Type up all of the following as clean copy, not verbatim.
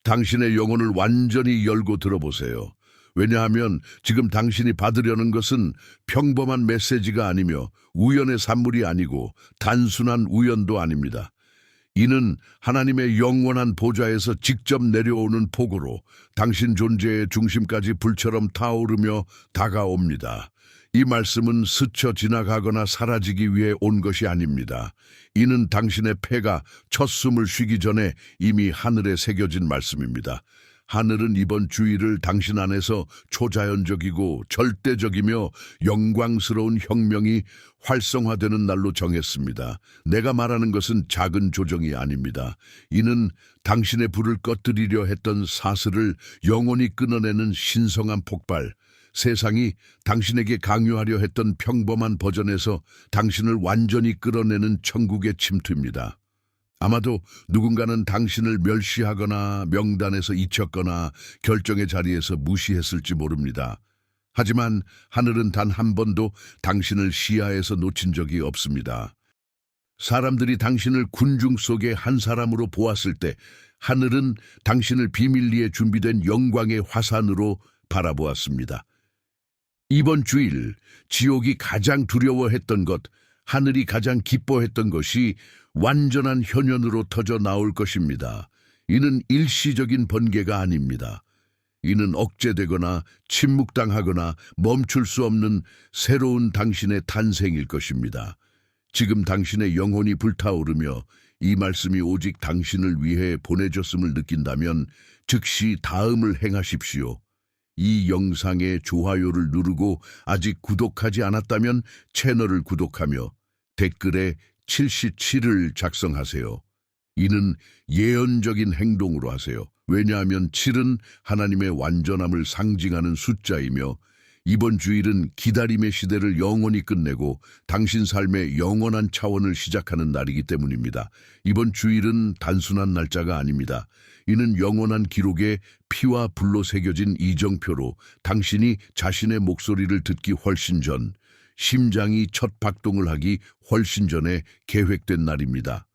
당신의 영혼을 완전히 열고 들어보세요. 왜냐하면 지금 당신이 받으려는 것은 평범한 메시지가 아니며 우연의 산물이 아니고 단순한 우연도 아닙니다. 이는 하나님의 영원한 보좌에서 직접 내려오는 폭우로 당신 존재의 중심까지 불처럼 타오르며 다가옵니다. 이 말씀은 스쳐 지나가거나 사라지기 위해 온 것이 아닙니다. 이는 당신의 폐가 첫 숨을 쉬기 전에 이미 하늘에 새겨진 말씀입니다. 하늘은 이번 주일을 당신 안에서 초자연적이고 절대적이며 영광스러운 혁명이 활성화되는 날로 정했습니다. 내가 말하는 것은 작은 조정이 아닙니다. 이는 당신의 불을 꺼뜨리려 했던 사슬을 영원히 끊어내는 신성한 폭발, 세상이 당신에게 강요하려 했던 평범한 버전에서 당신을 완전히 끌어내는 천국의 침투입니다. 아마도 누군가는 당신을 멸시하거나 명단에서 잊혔거나 결정의 자리에서 무시했을지 모릅니다. 하지만 하늘은 단 한 번도 당신을 시야에서 놓친 적이 없습니다. 사람들이 당신을 군중 속의 한 사람으로 보았을 때 하늘은 당신을 비밀리에 준비된 영광의 화산으로 바라보았습니다. 이번 주일 지옥이 가장 두려워했던 것, 하늘이 가장 기뻐했던 것이 완전한 현현으로 터져 나올 것입니다. 이는 일시적인 번개가 아닙니다. 이는 억제되거나 침묵당하거나 멈출 수 없는 새로운 당신의 탄생일 것입니다. 지금 당신의 영혼이 불타오르며 이 말씀이 오직 당신을 위해 보내졌음을 느낀다면 즉시 다음을 행하십시오. 이 영상의 좋아요를 누르고 아직 구독하지 않았다면 채널을 구독하며 댓글에 77을 작성하세요. 이는 예언적인 행동으로 하세요. 왜냐하면 7은 하나님의 완전함을 상징하는 숫자이며 이번 주일은 기다림의 시대를 영원히 끝내고 당신 삶의 영원한 차원을 시작하는 날이기 때문입니다. 이번 주일은 단순한 날짜가 아닙니다. 이는 영원한 기록에 피와 불로 새겨진 이정표로 당신이 자신의 목소리를 듣기 훨씬 전, 심장이 첫 박동을 하기 훨씬 전에 계획된 날입니다.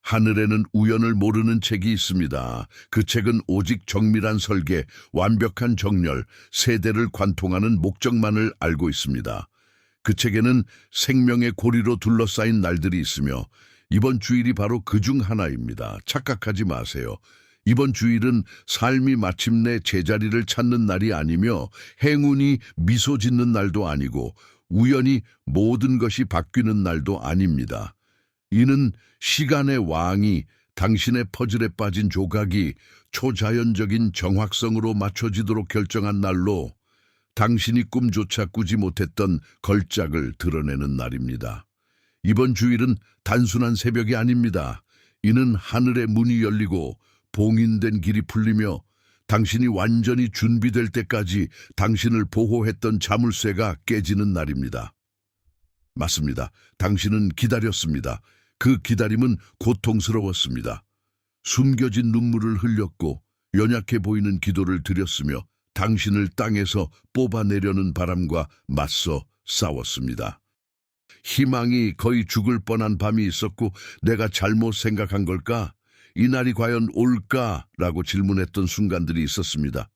하늘에는 우연을 모르는 책이 있습니다. 그 책은 오직 정밀한 설계, 완벽한 정렬, 세대를 관통하는 목적만을 알고 있습니다. 그 책에는 생명의 고리로 둘러싸인 날들이 있으며 이번 주일이 바로 그 중 하나입니다. 착각하지 마세요. 이번 주일은 삶이 마침내 제자리를 찾는 날이 아니며 행운이 미소 짓는 날도 아니고 우연히 모든 것이 바뀌는 날도 아닙니다. 이는 시간의 왕이 당신의 퍼즐에 빠진 조각이 초자연적인 정확성으로 맞춰지도록 결정한 날로 당신이 꿈조차 꾸지 못했던 걸작을 드러내는 날입니다. 이번 주일은 단순한 새벽이 아닙니다. 이는 하늘의 문이 열리고 봉인된 길이 풀리며 당신이 완전히 준비될 때까지 당신을 보호했던 자물쇠가 깨지는 날입니다. 맞습니다. 당신은 기다렸습니다. 그 기다림은 고통스러웠습니다. 숨겨진 눈물을 흘렸고 연약해 보이는 기도를 드렸으며 당신을 땅에서 뽑아내려는 바람과 맞서 싸웠습니다. 희망이 거의 죽을 뻔한 밤이 있었고 내가 잘못 생각한 걸까? 이 날이 과연 올까라고 질문했던 순간들이 있었습니다.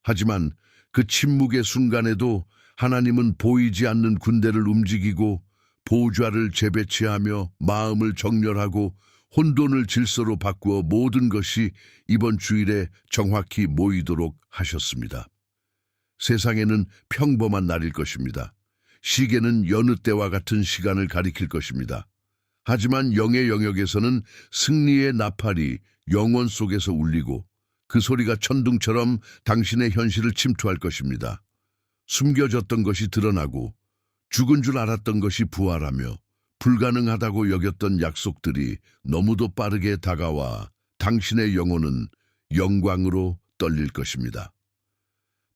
하지만 그 침묵의 순간에도 하나님은 보이지 않는 군대를 움직이고 보좌를 재배치하며 마음을 정렬하고 혼돈을 질서로 바꾸어 모든 것이 이번 주일에 정확히 모이도록 하셨습니다. 세상에는 평범한 날일 것입니다. 시계는 여느 때와 같은 시간을 가리킬 것입니다. 하지만 영의 영역에서는 승리의 나팔이 영원 속에서 울리고 그 소리가 천둥처럼 당신의 현실을 침투할 것입니다. 숨겨졌던 것이 드러나고 죽은 줄 알았던 것이 부활하며 불가능하다고 여겼던 약속들이 너무도 빠르게 다가와 당신의 영혼은 영광으로 떨릴 것입니다.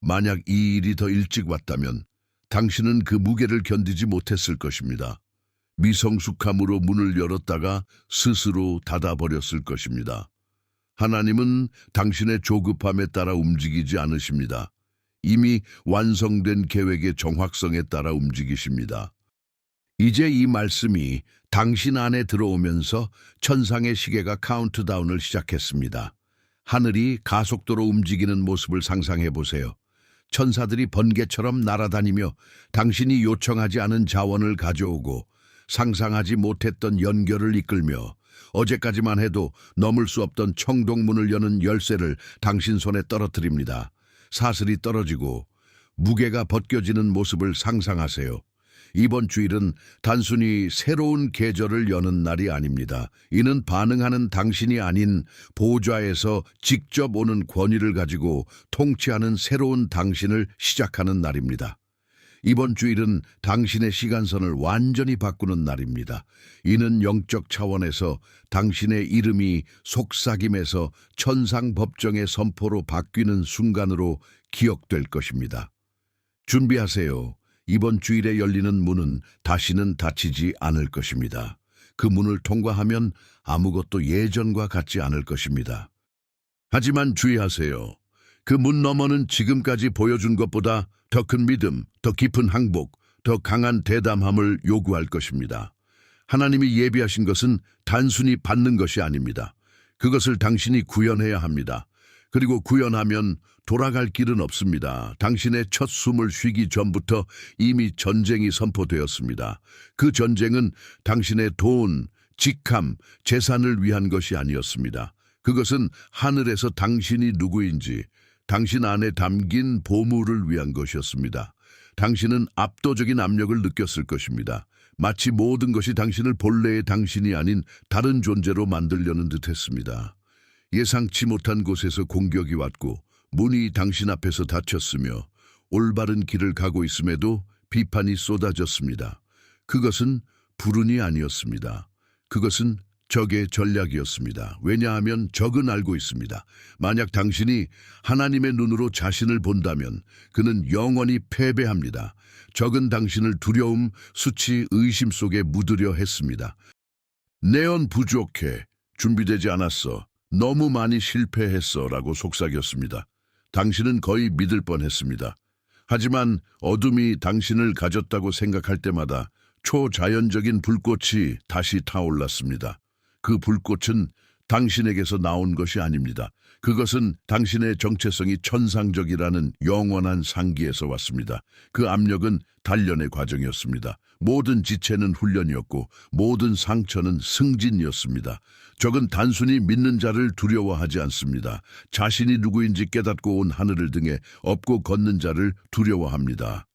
만약 이 일이 더 일찍 왔다면 당신은 그 무게를 견디지 못했을 것입니다. 미성숙함으로 문을 열었다가 스스로 닫아버렸을 것입니다. 하나님은 당신의 조급함에 따라 움직이지 않으십니다. 이미 완성된 계획의 정확성에 따라 움직이십니다. 이제 이 말씀이 당신 안에 들어오면서 천상의 시계가 카운트다운을 시작했습니다. 하늘이 가속도로 움직이는 모습을 상상해 보세요. 천사들이 번개처럼 날아다니며 당신이 요청하지 않은 자원을 가져오고 상상하지 못했던 연결을 이끌며 어제까지만 해도 넘을 수 없던 청동문을 여는 열쇠를 당신 손에 떨어뜨립니다. 사슬이 떨어지고 무게가 벗겨지는 모습을 상상하세요. 이번 주일은 단순히 새로운 계절을 여는 날이 아닙니다. 이는 반응하는 당신이 아닌 보좌에서 직접 오는 권위를 가지고 통치하는 새로운 당신을 시작하는 날입니다. 이번 주일은 당신의 시간선을 완전히 바꾸는 날입니다. 이는 영적 차원에서 당신의 이름이 속삭임에서 천상 법정의 선포로 바뀌는 순간으로 기억될 것입니다. 준비하세요. 이번 주일에 열리는 문은 다시는 닫히지 않을 것입니다. 그 문을 통과하면 아무것도 예전과 같지 않을 것입니다. 하지만 주의하세요. 그 문 너머는 지금까지 보여준 것보다 더 큰 믿음, 더 깊은 항복, 더 강한 대담함을 요구할 것입니다. 하나님이 예비하신 것은 단순히 받는 것이 아닙니다. 그것을 당신이 구현해야 합니다. 그리고 구현하면 돌아갈 길은 없습니다. 당신의 첫 숨을 쉬기 전부터 이미 전쟁이 선포되었습니다. 그 전쟁은 당신의 돈, 직함, 재산을 위한 것이 아니었습니다. 그것은 하늘에서 당신이 누구인지, 당신 안에 담긴 보물을 위한 것이었습니다. 당신은 압도적인 압력을 느꼈을 것입니다. 마치 모든 것이 당신을 본래의 당신이 아닌 다른 존재로 만들려는 듯했습니다. 예상치 못한 곳에서 공격이 왔고 문이 당신 앞에서 닫혔으며 올바른 길을 가고 있음에도 비판이 쏟아졌습니다. 그것은 불운이 아니었습니다. 그것은 적의 전략이었습니다. 왜냐하면 적은 알고 있습니다. 만약 당신이 하나님의 눈으로 자신을 본다면 그는 영원히 패배합니다. 적은 당신을 두려움, 수치, 의심 속에 묻으려 했습니다. 내언 부족해. 준비되지 않았어. 너무 많이 실패했어. 라고 속삭였습니다. 당신은 거의 믿을 뻔했습니다. 하지만 어둠이 당신을 가졌다고 생각할 때마다 초자연적인 불꽃이 다시 타올랐습니다. 그 불꽃은 당신에게서 나온 것이 아닙니다. 그것은 당신의 정체성이 천상적이라는 영원한 상기에서 왔습니다. 그 압력은 단련의 과정이었습니다. 모든 지체는 훈련이었고 모든 상처는 승진이었습니다. 적은 단순히 믿는 자를 두려워하지 않습니다. 자신이 누구인지 깨닫고 온 하늘을 등에 업고 걷는 자를 두려워합니다.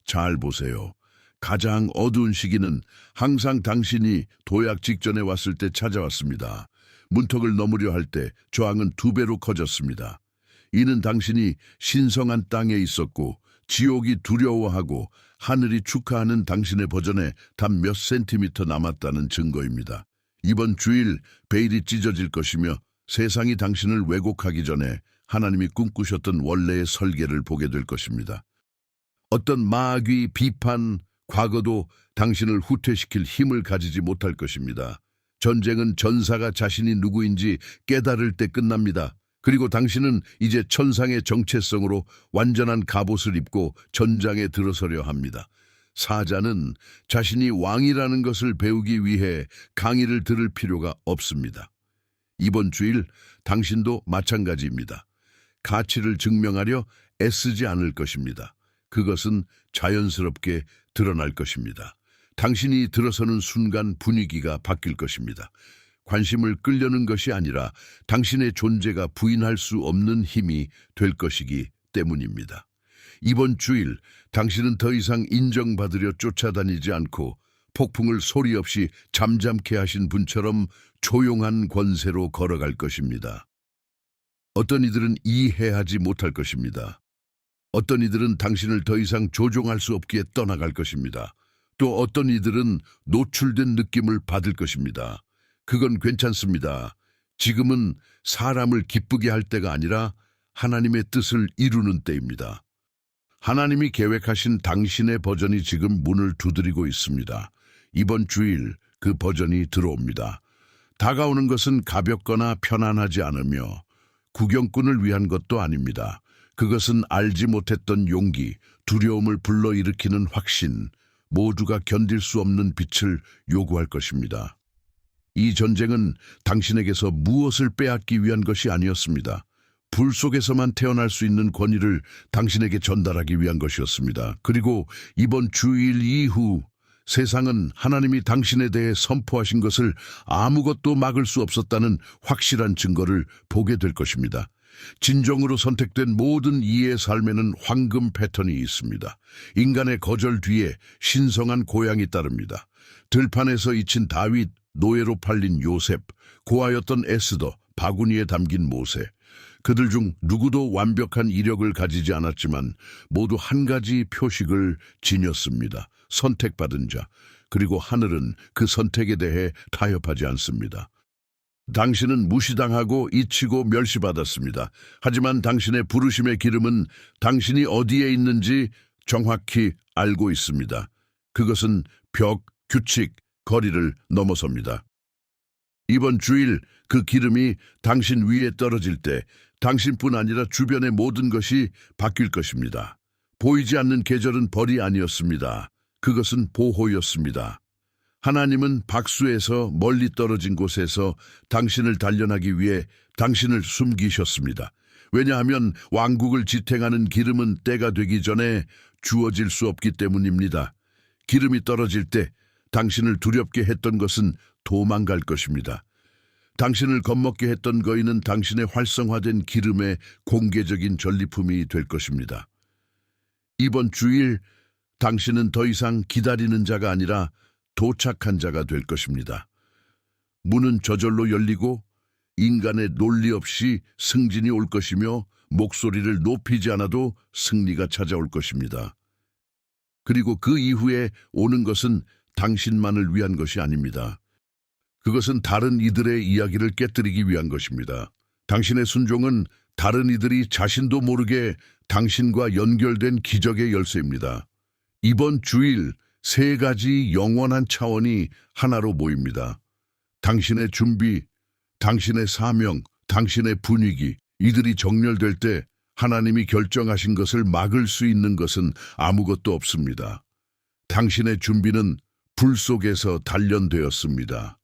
잘 보세요. 가장 어두운 시기는 항상 당신이 도약 직전에 왔을 때 찾아왔습니다. 문턱을 넘으려 할 때 저항은 2배로 커졌습니다. 이는 당신이 신성한 땅에 있었고 지옥이 두려워하고 하늘이 축하하는 당신의 버전에 단 몇 센티미터 남았다는 증거입니다. 이번 주일 베일이 찢어질 것이며 세상이 당신을 왜곡하기 전에 하나님이 꿈꾸셨던 원래의 설계를 보게 될 것입니다. 어떤 마귀, 비판, 과거도 당신을 후퇴시킬 힘을 가지지 못할 것입니다. 전쟁은 전사가 자신이 누구인지 깨달을 때 끝납니다. 그리고 당신은 이제 천상의 정체성으로 완전한 갑옷을 입고 전장에 들어서려 합니다. 사자는 자신이 왕이라는 것을 배우기 위해 강의를 들을 필요가 없습니다. 이번 주일 당신도 마찬가지입니다. 가치를 증명하려 애쓰지 않을 것입니다. 그것은 자연스럽게 드러날 것입니다. 당신이 들어서는 순간 분위기가 바뀔 것입니다. 관심을 끌려는 것이 아니라 당신의 존재가 부인할 수 없는 힘이 될 것이기 때문입니다. 이번 주일 당신은 더 이상 인정받으려 쫓아다니지 않고 폭풍을 소리 없이 잠잠케 하신 분처럼 조용한 권세로 걸어갈 것입니다. 어떤 이들은 이해하지 못할 것입니다. 어떤 이들은 당신을 더 이상 조종할 수 없기에 떠나갈 것입니다. 또 어떤 이들은 노출된 느낌을 받을 것입니다. 그건 괜찮습니다. 지금은 사람을 기쁘게 할 때가 아니라 하나님의 뜻을 이루는 때입니다. 하나님이 계획하신 당신의 버전이 지금 문을 두드리고 있습니다. 이번 주일 그 버전이 들어옵니다. 다가오는 것은 가볍거나 편안하지 않으며 구경꾼을 위한 것도 아닙니다. 그것은 알지 못했던 용기, 두려움을 불러일으키는 확신, 모두가 견딜 수 없는 빛을 요구할 것입니다. 이 전쟁은 당신에게서 무엇을 빼앗기 위한 것이 아니었습니다. 불 속에서만 태어날 수 있는 권위를 당신에게 전달하기 위한 것이었습니다. 그리고 이번 주일 이후 세상은 하나님이 당신에 대해 선포하신 것을 아무것도 막을 수 없었다는 확실한 증거를 보게 될 것입니다. 진정으로 선택된 모든 이의 삶에는 황금 패턴이 있습니다. 인간의 거절 뒤에 신성한 고향이 따릅니다. 들판에서 잊힌 다윗, 노예로 팔린 요셉, 고아였던 에스더, 바구니에 담긴 모세. 그들 중 누구도 완벽한 이력을 가지지 않았지만 모두 한 가지 표식을 지녔습니다. 선택받은 자. 그리고 하늘은 그 선택에 대해 타협하지 않습니다. 당신은 무시당하고 잊히고 멸시받았습니다. 하지만 당신의 부르심의 기름은 당신이 어디에 있는지 정확히 알고 있습니다. 그것은 벽, 규칙, 거리를 넘어섭니다. 이번 주일 그 기름이 당신 위에 떨어질 때 당신뿐 아니라 주변의 모든 것이 바뀔 것입니다. 보이지 않는 계절은 벌이 아니었습니다. 그것은 보호였습니다. 하나님은 박수에서 멀리 떨어진 곳에서 당신을 단련하기 위해 당신을 숨기셨습니다. 왜냐하면 왕국을 지탱하는 기름은 때가 되기 전에 주어질 수 없기 때문입니다. 기름이 떨어질 때 당신을 두렵게 했던 것은 도망갈 것입니다. 당신을 겁먹게 했던 거인은 당신의 활성화된 기름의 공개적인 전리품이 될 것입니다. 이번 주일 당신은 더 이상 기다리는 자가 아니라 도착한 자가 될 것입니다. 문은 저절로 열리고 인간의 논리 없이 승진이 올 것이며 목소리를 높이지 않아도 승리가 찾아올 것입니다. 그리고 그 이후에 오는 것은 당신만을 위한 것이 아닙니다. 그것은 다른 이들의 이야기를 깨뜨리기 위한 것입니다. 당신의 순종은 다른 이들이 자신도 모르게 당신과 연결된 기적의 열쇠입니다. 이번 주일 세 가지 영원한 차원이 하나로 모입니다. 당신의 준비, 당신의 사명, 당신의 분위기, 이들이 정렬될 때 하나님이 결정하신 것을 막을 수 있는 것은 아무것도 없습니다. 당신의 준비는 불 속에서 단련되었습니다.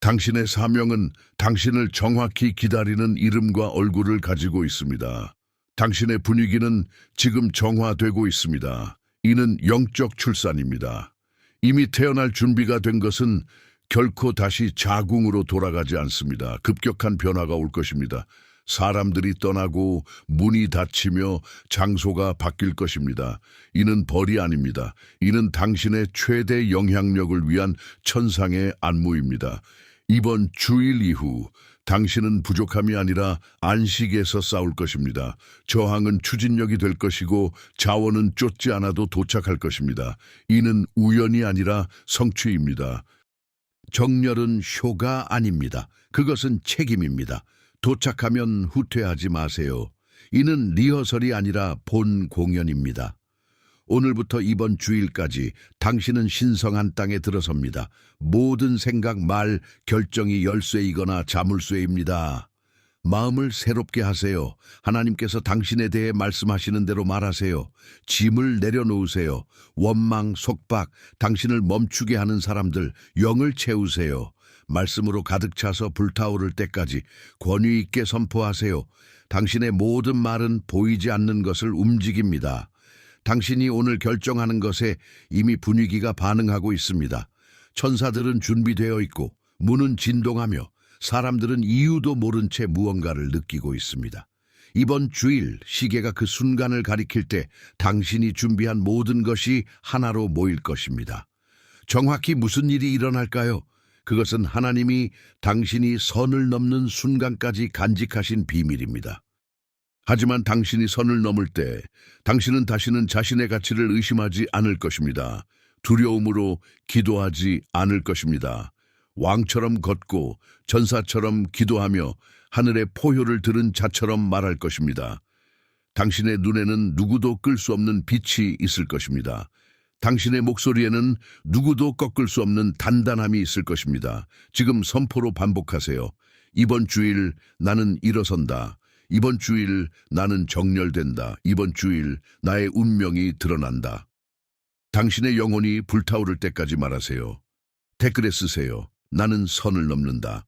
당신의 사명은 당신을 정확히 기다리는 이름과 얼굴을 가지고 있습니다. 당신의 분위기는 지금 정화되고 있습니다. 이는 영적 출산입니다. 이미 태어날 준비가 된 것은 결코 다시 자궁으로 돌아가지 않습니다. 급격한 변화가 올 것입니다. 사람들이 떠나고 문이 닫히며 장소가 바뀔 것입니다. 이는 벌이 아닙니다. 이는 당신의 최대 영향력을 위한 천상의 안무입니다. 이번 주일 이후 당신은 부족함이 아니라 안식에서 싸울 것입니다. 저항은 추진력이 될 것이고 자원은 쫓지 않아도 도착할 것입니다. 이는 우연이 아니라 성취입니다. 정렬은 쇼가 아닙니다. 그것은 책임입니다. 도착하면 후퇴하지 마세요. 이는 리허설이 아니라 본 공연입니다. 오늘부터 이번 주일까지 당신은 신성한 땅에 들어섭니다. 모든 생각, 말, 결정이 열쇠이거나 자물쇠입니다. 마음을 새롭게 하세요. 하나님께서 당신에 대해 말씀하시는 대로 말하세요. 짐을 내려놓으세요. 원망, 속박, 당신을 멈추게 하는 사람들, 영을 채우세요. 말씀으로 가득 차서 불타오를 때까지 권위 있게 선포하세요. 당신의 모든 말은 보이지 않는 것을 움직입니다. 당신이 오늘 결정하는 것에 이미 분위기가 반응하고 있습니다. 천사들은 준비되어 있고 문은 진동하며 사람들은 이유도 모른 채 무언가를 느끼고 있습니다. 이번 주일 시계가 그 순간을 가리킬 때 당신이 준비한 모든 것이 하나로 모일 것입니다. 정확히 무슨 일이 일어날까요? 그것은 하나님이 당신이 선을 넘는 순간까지 간직하신 비밀입니다. 하지만 당신이 선을 넘을 때 당신은 다시는 자신의 가치를 의심하지 않을 것입니다. 두려움으로 기도하지 않을 것입니다. 왕처럼 걷고 전사처럼 기도하며 하늘의 포효를 들은 자처럼 말할 것입니다. 당신의 눈에는 누구도 끌 수 없는 빛이 있을 것입니다. 당신의 목소리에는 누구도 꺾을 수 없는 단단함이 있을 것입니다. 지금 선포로 반복하세요. 이번 주일 나는 일어선다. 이번 주일 나는 정렬된다. 이번 주일 나의 운명이 드러난다. 당신의 영혼이 불타오를 때까지 말하세요. 댓글에 쓰세요. 나는 선을 넘는다.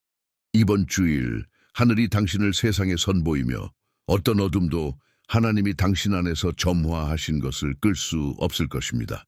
이번 주일 하늘이 당신을 세상에 선보이며 어떤 어둠도 하나님이 당신 안에서 점화하신 것을 끌 수 없을 것입니다.